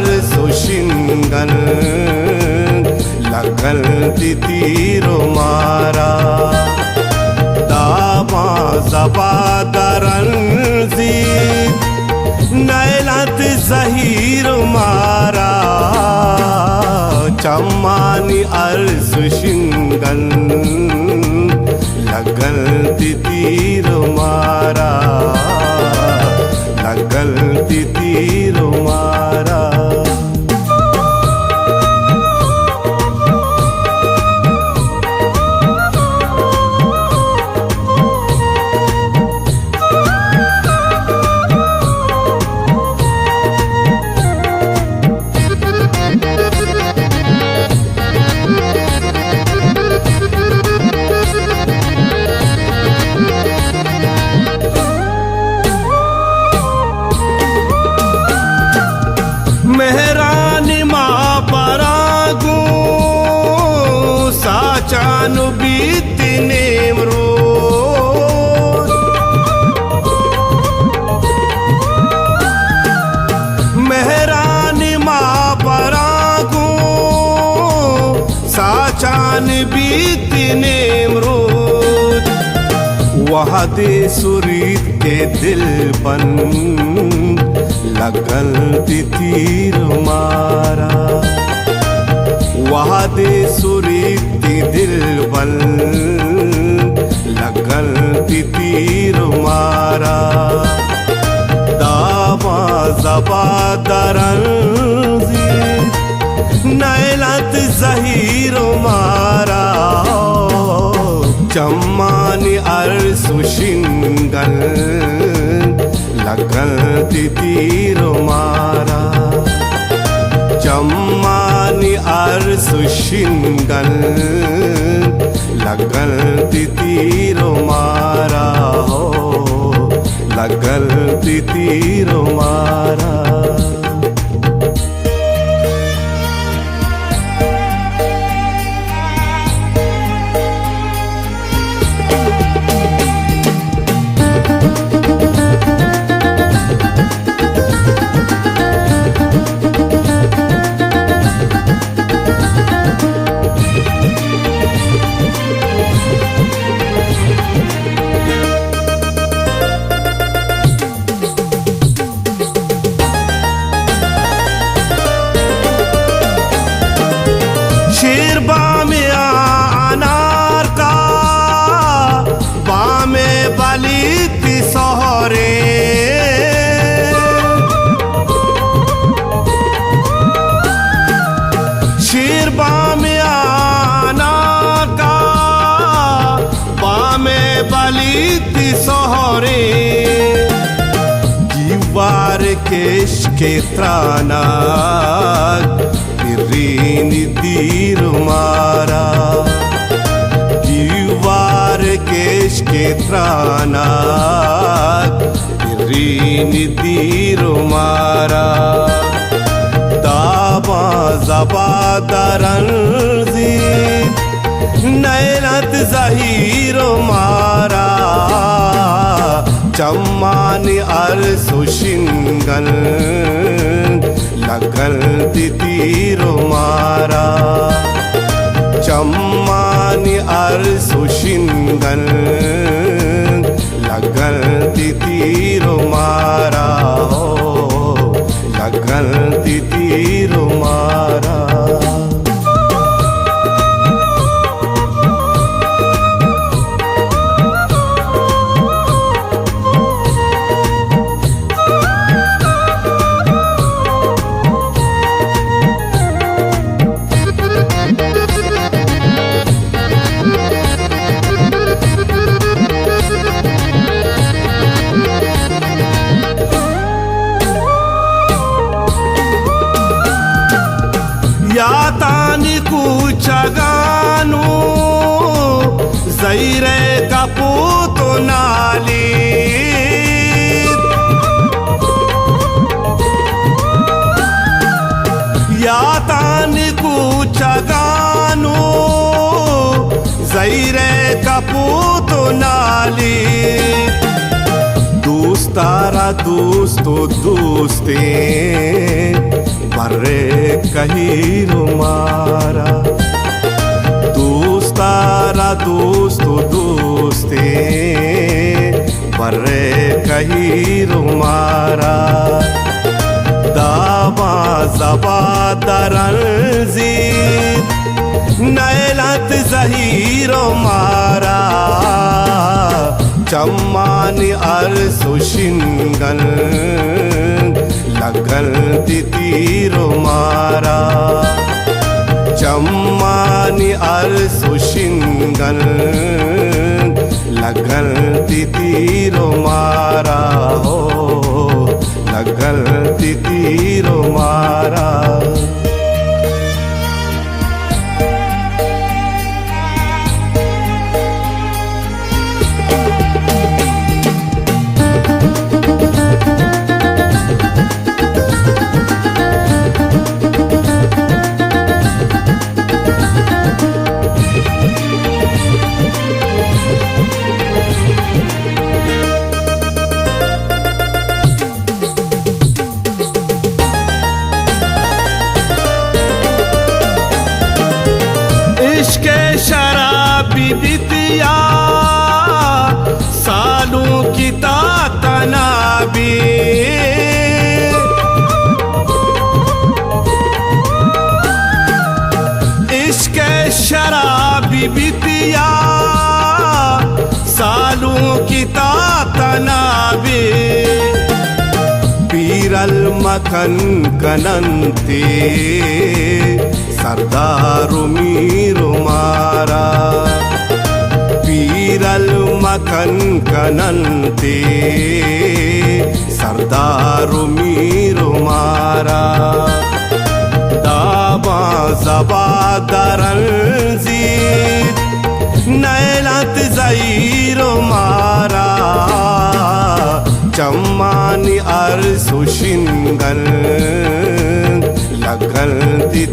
सुशिंगन लगल तीरो मारा दामा जबा दरंजी नैलत जहीर मारा चम्मानी सुशिंगन लगल तीर मारा लगल तीर मारा मेहरानी माँ परागू साचानु बीतने रोज मेहरानी माँ परागू साचान बीतने रोज वह दे सुरीत के दिल बन लगल तीर मारा वह दे सुरीत दिल बन लगल तीर मारा दावा जबा दरंजी नैलत जहीर मारा चम्मानी सुशिंगन लगल तीर मारा चम्मानी सुशिंगन लगल तीर मारा हो लगल तीर मारा शेर बामे अनार का बामे बलित सोहरे शेर बामे अनार का बामे बलित सोहरे जीवार केश के त्राना तीर मारा जीवार केश के त्राना तीर मारा दावा जबा दरंजी नैलत जहीर मारा चम्मानी सुशिंगन लगल तीर मारा चम्मानी सुशिंगन लगल तीर मारा हो लगल तीर मारा यातानी कुचगानु जैरे कपूतो नाली यातानी कुचगानु जैरे कपूतो नाली दोस्तारा दोस्तो दोस्ते बर्रे कहीरो मारा दोस्तारा दोस्तो दोस्ते बर्रे कहीरो मारा दावा जबा दरंजी नैलत जहीरो मारा चम्मानी अर्सु शिंगल लगल तीरो मारा चम्मानी अर्सु शिंगल लगल तीरो मारा हो लगल तीरो मारा इश्क़े शराबी बितिया सालों की तातनाबी इश्क़े शराबी बितिया सालों की तातनाबी पीरल मकन कनंते सरदारू मीरो मारा पीरल मकन कनंते सरदारू मीरो मारा दावा जबा दरंजी नैलत जहीरो मारा चम्मानी अर्सु शिंगल लगल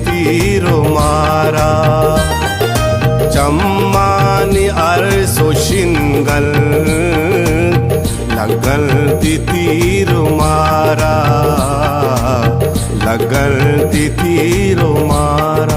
तीरो मारा चम्मानी अर्सु शिंगल लगल तीरो मारा लगल तीरो मारा